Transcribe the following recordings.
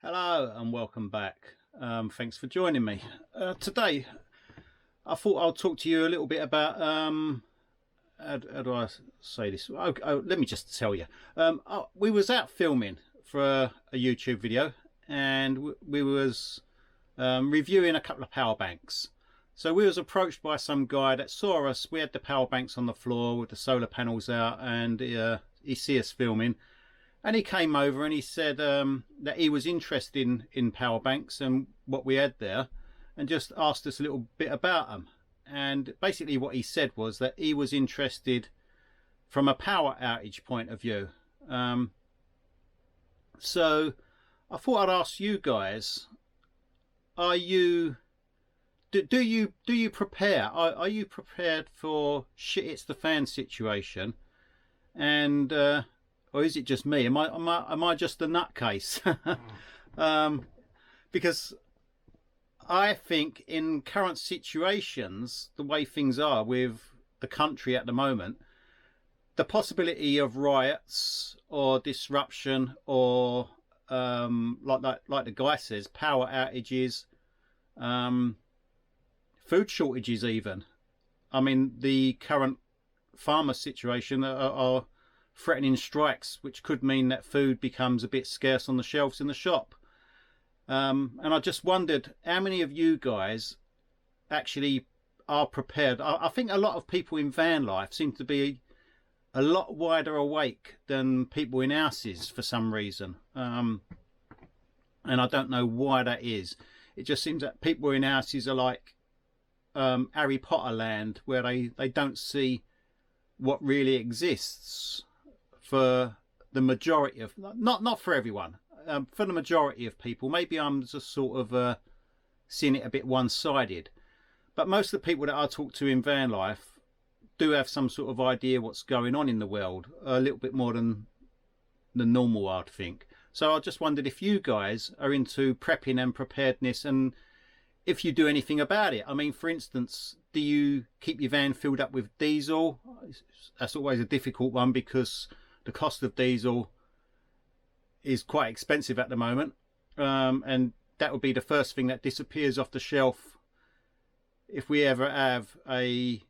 Hello and welcome back. Thanks for joining me. Today I thought I'll talk to you a little bit about how do I say this? Let me just tell you. We was out filming for a YouTube video, and we was reviewing a couple of power banks. So we was approached by some guy that saw us. We had the power banks on the floor with the solar panels out, and he see us filming. And he came over and he said that he was interested in power banks and what we had there, and just asked us a little bit about them. And basically what he said was that he was interested from a power outage point of view. So I thought I'd ask you guys, are you do you prepare? Are you prepared for shit hits the fan situation? And or is it just me? Am I just a nutcase? Because I think in current situations, the way things are with the country at the moment, the possibility of riots or disruption, or like the guy says, power outages, food shortages even. I mean, the current farmer situation are threatening strikes, which could mean that food becomes a bit scarce on the shelves in the shop. And I just wondered how many of you guys actually are prepared. I think a lot of people in van life seem to be a lot wider awake than people in houses for some reason. And I don't know why that is. It just seems that people in houses are like Harry Potter land, where they don't see what really exists for the majority of, not for everyone, for the majority of people. Maybe I'm just sort of seeing it a bit one-sided, but most of the people that I talk to in van life do have some sort of idea what's going on in the world, a little bit more than the normal, I'd think. So I just wondered if you guys are into prepping and preparedness, and if you do anything about it. I mean, for instance, do you keep your van filled up with diesel? That's always a difficult one, because the cost of diesel is quite expensive at the moment, and that would be the first thing that disappears off the shelf if we ever have a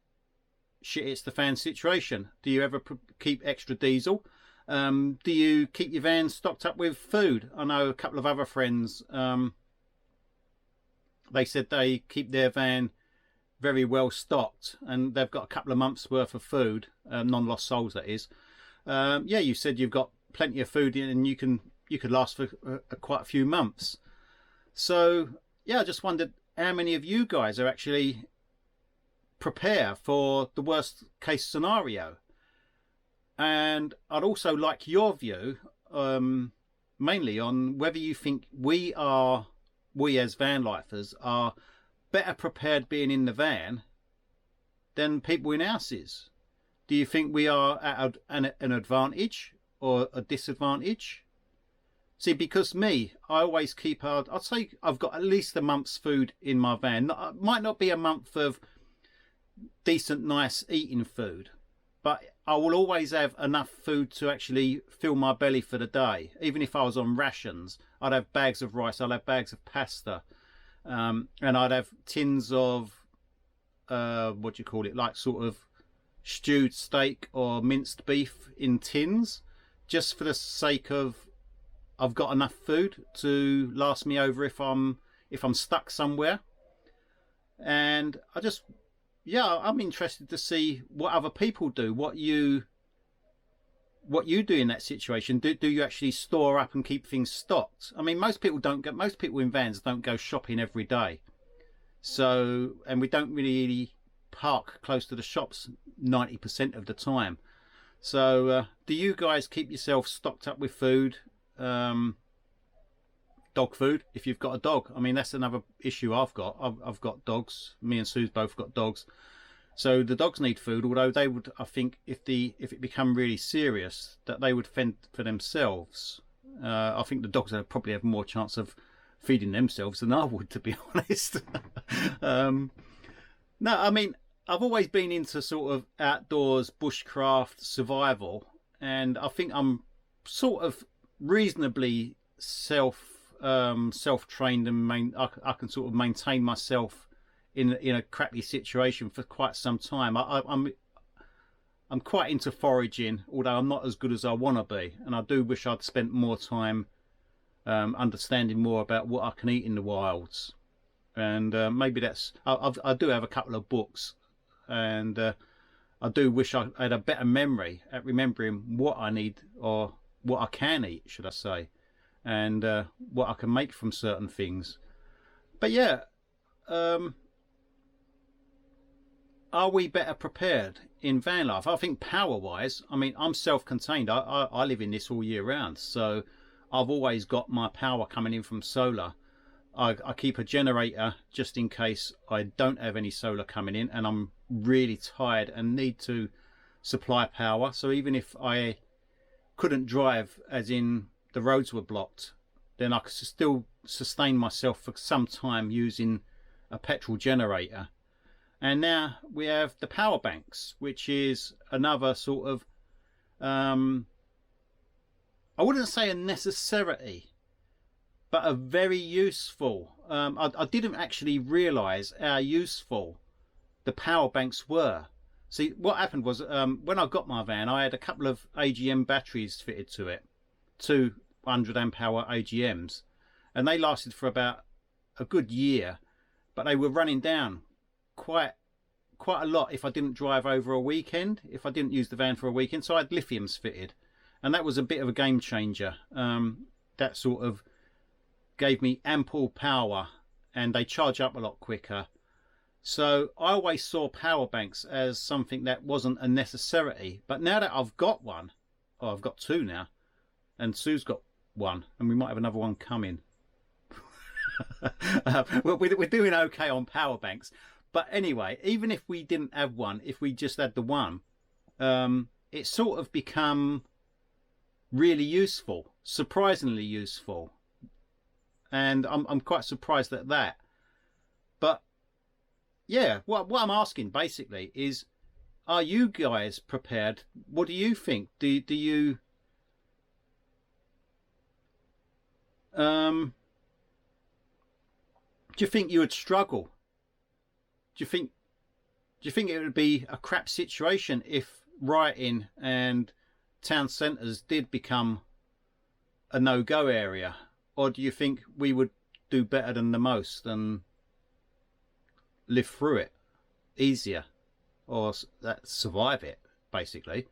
shit hits the fan situation. Do you ever keep extra diesel? Do you keep your van stocked up with food? I know a couple of other friends, they said they keep their van very well stocked, and they've got a couple of months worth of food, non-lost souls that is. Yeah, you said you've got plenty of food in, and you could last for quite a few months. So yeah, I just wondered how many of you guys are actually prepare for the worst case scenario. And I'd also like your view, mainly on whether you think we as van lifers are better prepared being in the van than people in houses. Do you think we are at an advantage or a disadvantage? See, because me, I always keep, I'd say I've got at least a month's food in my van. It might not be a month of decent, nice eating food, but I will always have enough food to actually fill my belly for the day. Even if I was on rations, I'd have bags of rice, I'd have bags of pasta, and I'd have tins of, what do you call it, like sort of stewed steak or minced beef in tins, just for the sake of I've got enough food to last me over if I'm stuck somewhere. And I'm interested to see what other people do, what you do in that situation. Do you actually store up and keep things stocked? I mean, most people in vans don't go shopping every day. So, and we don't really park close to the shops 90% of the time. So do you guys keep yourself stocked up with food, dog food, if you've got a dog? I mean, that's another issue I've got. I've got dogs. Me and Sue's both got dogs, so the dogs need food, although they would, I think, if it become really serious, that they would fend for themselves. I think the dogs would probably have more chance of feeding themselves than I would, to be honest. No, I mean, I've always been into sort of outdoors, bushcraft, survival, and I think I'm sort of reasonably self self-trained and I can sort of maintain myself in a crappy situation for quite some time. I'm quite into foraging, although I'm not as good as I want to be, and I do wish I'd spent more time understanding more about what I can eat in the wilds. And maybe that's I do have a couple of books, and I do wish I had a better memory at remembering what I need, or what I can eat, should I say, and what I can make from certain things. But yeah, are we better prepared in van life? I think power wise, I mean, I'm self-contained. I live in this all year round, so I've always got my power coming in from solar. I keep a generator just in case I don't have any solar coming in and I'm really tired and need to supply power. So even if I couldn't drive, as in the roads were blocked, then I could still sustain myself for some time using a petrol generator. And now we have the power banks, which is another sort of I wouldn't say a necessity, but a very useful. I didn't actually realise how useful the power banks were. See, what happened was when I got my van, I had a couple of AGM batteries fitted to it, 200 amp hour AGMs, and they lasted for about a good year, but they were running down quite a lot if I didn't drive over a weekend, if I didn't use the van for a weekend. So I had lithiums fitted, and that was a bit of a game changer. That sort of gave me ample power, and they charge up a lot quicker. So I always saw power banks as something that wasn't a necessity, but now that I've got one, oh, I've got two now, and Sue's got one, and we might have another one coming. Well, we're doing okay on power banks, but anyway, even if we didn't have one, if we just had the one, it's sort of become really useful, surprisingly useful, and I'm quite surprised at that. But yeah, what I'm asking basically is, are you guys prepared? What do you think? Do you think you would struggle? Do you think it would be a crap situation if rioting and town centres did become a no-go area? Or do you think we would do better than the most and live through it easier, or survive it, basically?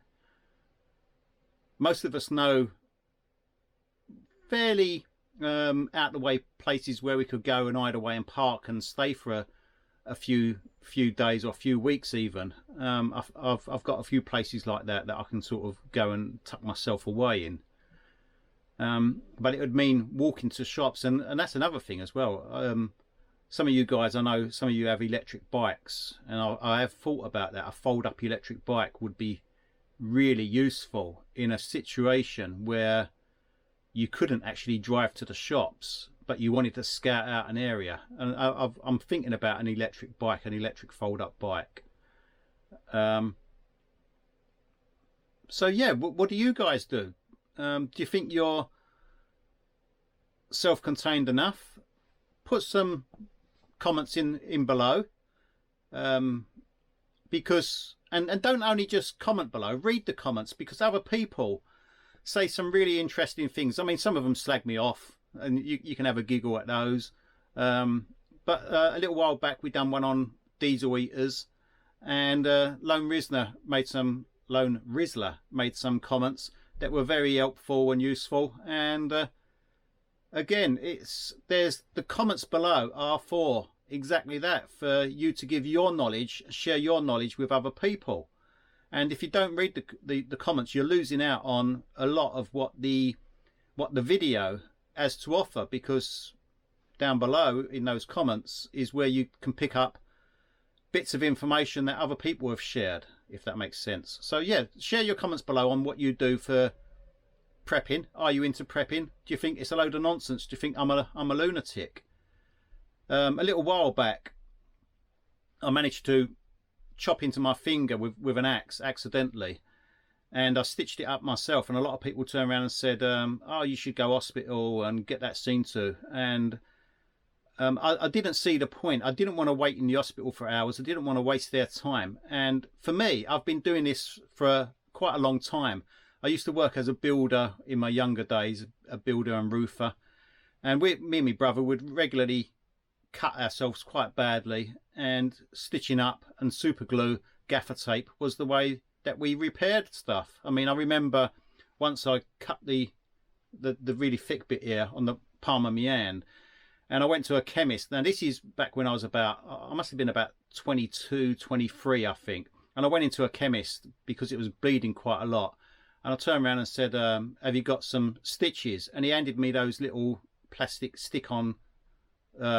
Most of us know fairly out the way places where we could go and hide away and park and stay for a few days or a few weeks even. I've got a few places like that I can sort of go and tuck myself away in. But it would mean walking to shops, and that's another thing as well. Some of you guys, I know some of you have electric bikes, and I have thought about that. A fold-up electric bike would be really useful in a situation where you couldn't actually drive to the shops, but you wanted to scout out an area. And I'm thinking about an electric bike, an electric fold-up bike. So yeah, what do you guys do? Do you think you're self-contained enough? Put some comments in below, because and don't only just comment below, read the comments, because other people say some really interesting things. I mean, some of them slag me off, and you can have a giggle at those, but a little while back we done one on diesel eaters, and Lone Rizzler made some comments that were very helpful and useful. And again, there's the comments below are for exactly that, for you to give your knowledge, share your knowledge with other people. And if you don't read the comments, you're losing out on a lot of what the video has to offer, because down below in those comments is where you can pick up bits of information that other people have shared, if that makes sense. So yeah, share your comments below on what you do for prepping. Are you into prepping? Do you think it's a load of nonsense? Do you think I'm a lunatic? A little while back I managed to chop into my finger with an axe accidentally, and I stitched it up myself. And a lot of people turned around and said, oh, you should go hospital and get that seen to. And I didn't see the point. I didn't want to wait in the hospital for hours. I didn't want to waste their time. And for me, I've been doing this for quite a long time. I used to work as a builder in my younger days, a builder and roofer. And me and my brother would regularly cut ourselves quite badly, and stitching up and super glue, gaffer tape was the way that we repaired stuff. I mean, I remember once I cut the really thick bit here on the palm of my hand, and I went to a chemist. Now this is back when I was I must have been about 22, 23, I think. And I went into a chemist because it was bleeding quite a lot. And I turned around and said, have you got some stitches? And he handed me those little plastic stick-on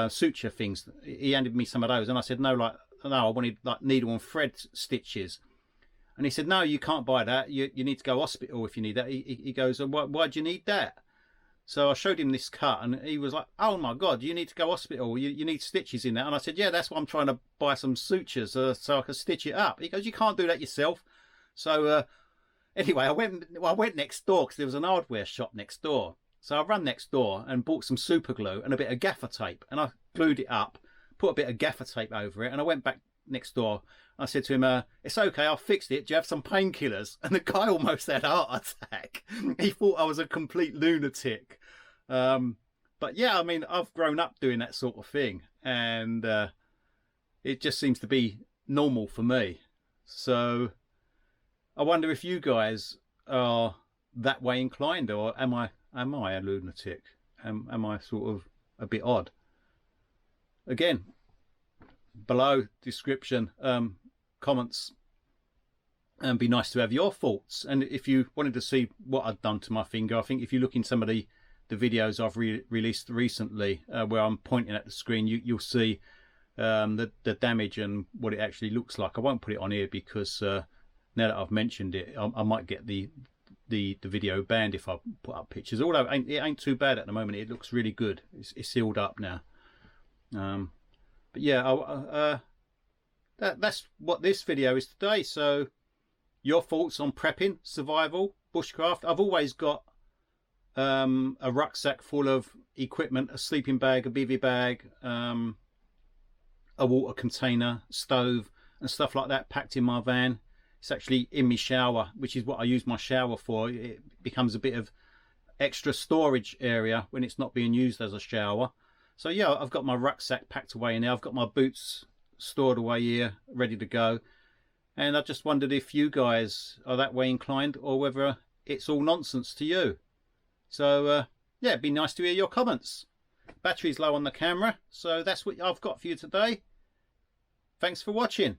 suture things. He handed me some of those, and I said, no, I wanted like needle and thread stitches. And he said, no, you can't buy that. You need to go hospital if you need that. He goes, why do you need that? So I showed him this cut, and he was like, oh my God, you need to go hospital. You need stitches in that. And I said, yeah, that's why I'm trying to buy some sutures so I can stitch it up. He goes, you can't do that yourself. So anyway, I went next door because there was an hardware shop next door. So I ran next door and bought some super glue and a bit of gaffer tape, and I glued it up, put a bit of gaffer tape over it, and I went back next door. I said to him, it's okay, I'll fix it. Do you have some painkillers? And the guy almost had a heart attack. He thought I was a complete lunatic. But yeah, I mean, I've grown up doing that sort of thing, and it just seems to be normal for me. So I wonder if you guys are that way inclined, or am I a lunatic? Am I sort of a bit odd? Again, below description, comments, and be nice to have your thoughts. And if you wanted to see what I've done to my finger, I think if you look in some of the videos I've released recently, where I'm pointing at the screen, you'll see the damage and what it actually looks like. I won't put it on here because now that I've mentioned it, I might get the video banned if I put up pictures. Although it ain't too bad at the moment. It looks really good. It's sealed up now. But yeah, that's what this video is today. So your thoughts on prepping, survival, bushcraft. I've always got a rucksack full of equipment, a sleeping bag, a bivy bag, a water container, stove and stuff like that packed in my van. It's actually in my shower, which is what I use my shower for. It becomes a bit of extra storage area when it's not being used as a shower. So yeah, I've got my rucksack packed away in there. I've got my boots stored away here, ready to go. And I just wondered if you guys are that way inclined, or whether it's all nonsense to you. So yeah, it'd be nice to hear your comments. Battery's low on the camera, so that's what I've got for you today. Thanks for watching.